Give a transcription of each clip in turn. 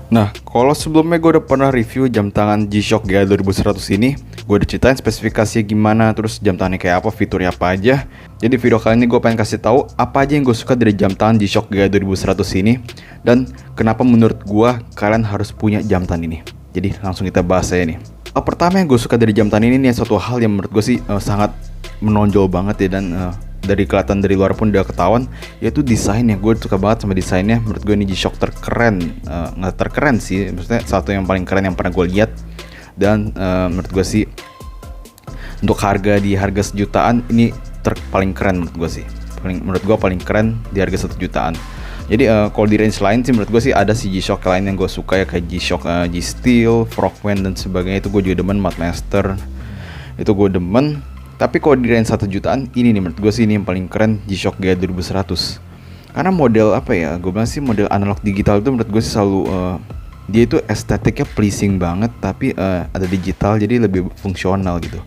Nah, kalau sebelumnya gue udah pernah review jam tangan G-Shock GA 2100 ini, gue udah ceritain spesifikasinya gimana, terus jam tangannya kayak apa, fiturnya apa aja. Jadi video kali ini gue pengen kasih tahu apa aja yang gue suka dari jam tangan G-Shock GA 2100 ini, dan kenapa menurut gue kalian harus punya jam tangan ini. Jadi langsung kita bahas aja nih. Pertama yang gue suka dari jam tangan ini suatu hal yang menurut gue sih sangat menonjol banget ya, dan dari kelihatan dari luar pun udah ketahuan, yaitu desainnya. Gue suka banget sama desainnya. Menurut gue ini G-Shock terkeren, nggak terkeren sih, maksudnya satu yang paling keren yang pernah gue lihat. Dan menurut gue sih untuk harga sejutaan ini paling keren menurut gue sih. Menurut gue paling keren di harga 1 jutaan. Jadi kalau di range lain sih menurut gue sih ada si G-Shock lain yang gue suka ya, kayak G-Shock G-Steel, Frogman dan sebagainya. Itu gue juga demen, Madmaster itu gue demen. Tapi kalau di range 1 jutaan ini nih menurut gue sih ini yang paling keren, G-Shock GA 2100. Karena model apa ya, gue bilang sih model analog digital itu menurut gue sih selalu dia itu estetiknya pleasing banget, tapi ada digital jadi lebih fungsional gitu.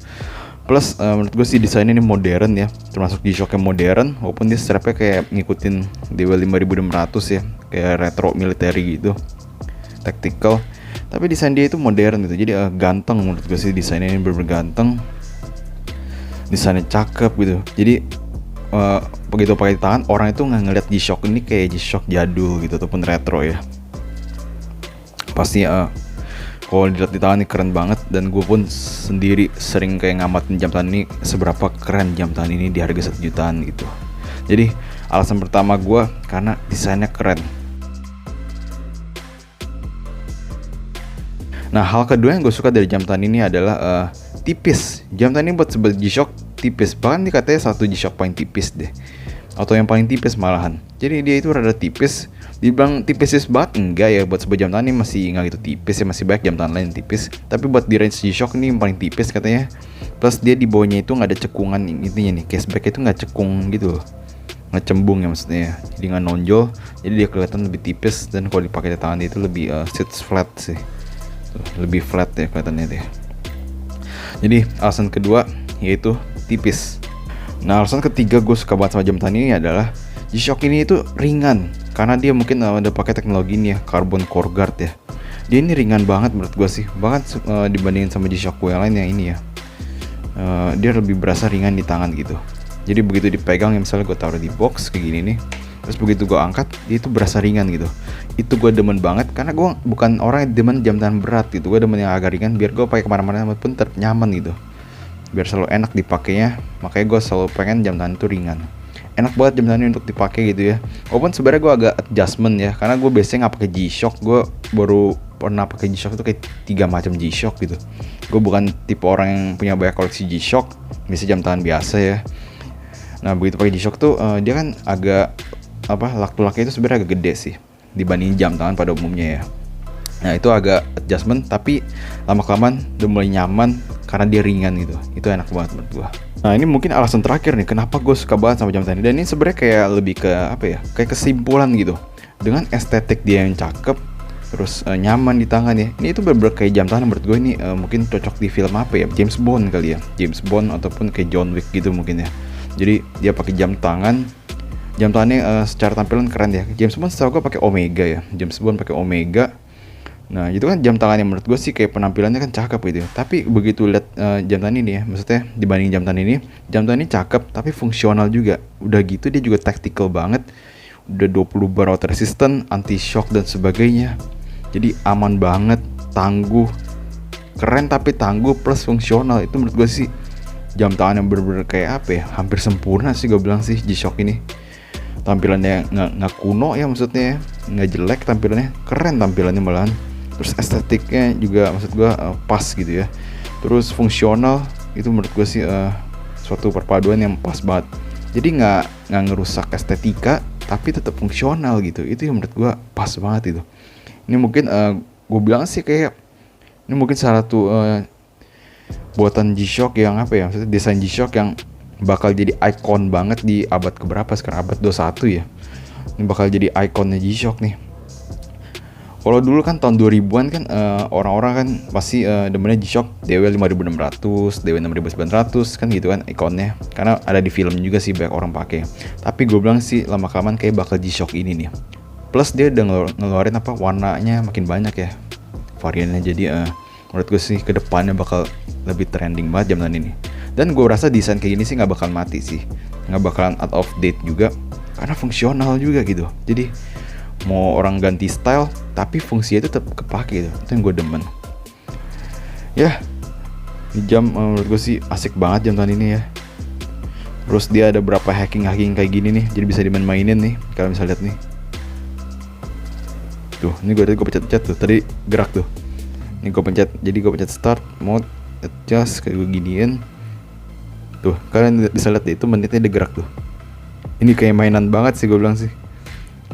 Plus menurut gue sih desainnya ini modern ya, termasuk G-Shock yang modern, walaupun dia strapnya kayak ngikutin DW 5600 ya, kayak retro military gitu, tactical. Tapi desain dia itu modern gitu, jadi ganteng menurut gue sih, desainnya ini bener-bener ganteng, desainnya cakep gitu. Jadi begitu pakai di tangan, orang itu nggak ngeliat G-Shock ini kayak G-Shock jadul gitu ataupun retro ya. Pasti kalau dilihat di tangan ini keren banget, dan gue pun sendiri sering kayak ngamatin jam tangan ini seberapa keren jam tangan ini di harga 1 jutaan gitu. Jadi alasan pertama gue karena desainnya keren. Nah, hal kedua yang gue suka dari jam tangan ini adalah tipis. Jam tangan ini buat sebuah G-Shock tipis, bahkan dikatanya satu G-Shock paling tipis deh, atau yang paling tipis malahan. Jadi dia itu rada tipis. Dibilang tipis banget enggak ya, buat sebuah jam tangan ini masih nggak gitu tipis ya, masih banyak jam tangan lain yang tipis. Tapi buat di range G-Shock ini yang paling tipis katanya. Plus dia di bawahnya itu nggak ada cekungan intinya nih, caseback itu nggak cekung gitu loh, nggak cembung ya maksudnya, jadi nggak nonjol. Jadi dia kelihatan lebih tipis, dan kalau dipakai di tangan dia itu lebih sits flat sih. Lebih flat ya kelihatannya deh. Jadi alasan kedua yaitu tipis. Nah, alasan ketiga gue suka banget sama jam tangan ini adalah G-Shock ini itu ringan, karena dia mungkin udah pakai teknologi ini ya, carbon core guard ya. Dia ini ringan banget menurut gue sih, bahkan dibandingin sama G-Shock gue yang lain yang ini ya, dia lebih berasa ringan di tangan gitu. Jadi begitu dipegang ya, misalnya gue taruh di box kayak gini nih, terus begitu gue angkat dia itu berasa ringan gitu. Itu gue demen banget, karena gue bukan orang yang demen jam tangan berat gitu. Gue demen yang agak ringan biar gue pakai kemana-mana pun tetap nyaman gitu, biar selalu enak dipakainya. Makanya gue selalu pengen jam tangan itu ringan, enak banget jam tangan ini untuk dipakai gitu ya. Walaupun sebenarnya gue agak adjustment ya, karena gue biasanya nggak pakai G-Shock. Gue baru pernah pakai G-Shock itu kayak 3 macam G-Shock gitu. Gue bukan tipe orang yang punya banyak koleksi G-Shock, biasa jam tangan biasa ya. Nah begitu pakai G-Shock tuh dia kan agak lak-laknya itu sebenarnya agak gede sih dibanding jam tangan pada umumnya ya. Nah itu agak adjustment, tapi lama-kelamaan udah mulai nyaman karena dia ringan gitu. Itu enak banget menurut gua. Nah ini mungkin alasan terakhir nih kenapa gue suka banget sama jam tangan ini. Dan ini sebenarnya kayak lebih ke kayak kesimpulan gitu. Dengan estetik dia yang cakep, terus nyaman di tangan ya. Ini itu bener-bener kayak jam tangan menurut gue ini mungkin cocok di film apa ya, James Bond kali ya, James Bond ataupun kayak John Wick gitu mungkin ya. Jadi dia pakai jam tangannya secara tampilan keren ya. James Bond setahu gue pakai Omega ya, James Bond pakai Omega. Nah itu kan jam tangan yang menurut gue sih kayak penampilannya kan cakep gitu ya. Tapi begitu lihat jam tangan ini ya, maksudnya dibanding jam tangan ini cakep tapi fungsional juga. Udah gitu dia juga tactical banget. Udah 20 bar water resistant, anti shock dan sebagainya. Jadi aman banget, tangguh, keren tapi tangguh plus fungsional. Itu menurut gue sih jam tangan yang bener-bener kayak hampir sempurna sih gue bilang sih G-Shock ini. Tampilannya nggak kuno ya, maksudnya nggak jelek tampilannya, keren tampilannya malahan. Terus estetiknya juga maksud gue pas gitu ya. Terus fungsional, itu menurut gue sih suatu perpaduan yang pas banget. Jadi nggak ngerusak estetika tapi tetap fungsional gitu. Itu yang menurut gue pas banget itu. Ini mungkin gue bilang sih kayak ini mungkin salah satu buatan G-Shock yang maksudnya desain G-Shock yang bakal jadi ikon banget di abad keberapa sekarang, abad 21 ya. Ini bakal jadi ikonnya G-Shock nih. Kalau dulu kan tahun 2000-an kan orang-orang kan pasti demennya G-Shock DW 5600, DW 6900 kan gitu kan ikonnya. Karena ada di film juga sih banyak orang pakai. Tapi gue bilang sih lama-kelamaan kayak bakal G-Shock ini nih Plus dia udah ngeluarin apa, warnanya makin banyak ya variannya. Jadi menurut gue sih kedepannya bakal lebih trending banget jam tangan ini. Dan gue rasa desain kayak gini sih nggak bakal mati sih, nggak bakalan out of date juga, karena fungsional juga gitu. Jadi mau orang ganti style tapi fungsinya itu tetap kepake gitu. Itu yang gue demen. Ya, di jam menurut gue sih asik banget jam tangan ini ya. Terus dia ada berapa hacking kayak gini nih, jadi bisa dimain-mainin nih. Kalau misalnya lihat nih, tuh ini gue pencet tuh, tadi gerak tuh. Ini gue pencet, jadi gue pencet start mode, adjust kayak gue giniin. Tuh kalian bisa lihat deh, itu menitnya dia gerak tuh. Ini kayak mainan banget sih gue bilang sih,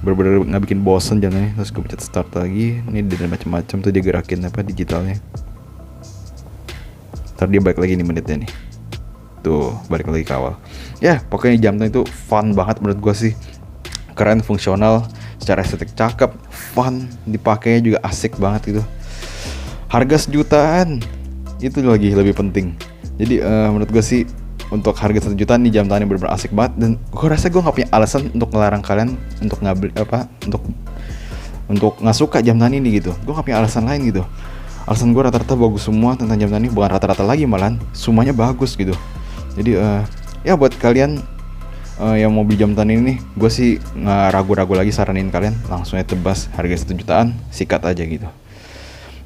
bener-bener nggak bikin bosen jalannya. Terus gue pencet start lagi, ini ada macam-macam tuh dia gerakin apa digitalnya. Ntar dia balik lagi nih menitnya nih, tuh balik lagi ke awal. Ya pokoknya jam tangan itu fun banget menurut gue sih, keren, fungsional, secara estetik cakep, fun, dipakainya juga asik banget gitu. Harga sejutaan itu lagi lebih penting. Jadi menurut gue sih untuk harga 1 jutaan nih jam tangan ini bener-bener asik banget. Dan gue rasa gue nggak punya alasan untuk ngelarang kalian untuk ngambil apa, untuk nggak suka jam tangan ini gitu. Gue nggak punya alasan lain gitu. Alasan gue rata-rata bagus semua tentang jam tangan ini, bukan rata-rata lagi malahan, semuanya bagus gitu. Jadi ya buat kalian yang mau beli jam tangan ini, gue sih nggak ragu-ragu lagi saranin kalian langsung aja tebas, harga 1 jutaan, sikat aja gitu.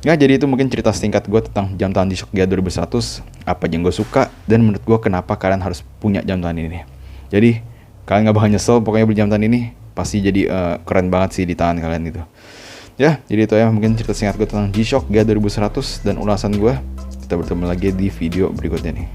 Ya jadi itu mungkin cerita singkat gue tentang jam tangan G-Shock GA 2100, apa yang gue suka, dan menurut gue kenapa kalian harus punya jam tangan ini. Jadi kalian gak bakal nyesel pokoknya beli jam tangan ini, pasti jadi keren banget sih di tangan kalian gitu. Ya jadi itu ya mungkin cerita singkat gue tentang G-Shock GA 2100 dan ulasan gue. Kita bertemu lagi di video berikutnya nih.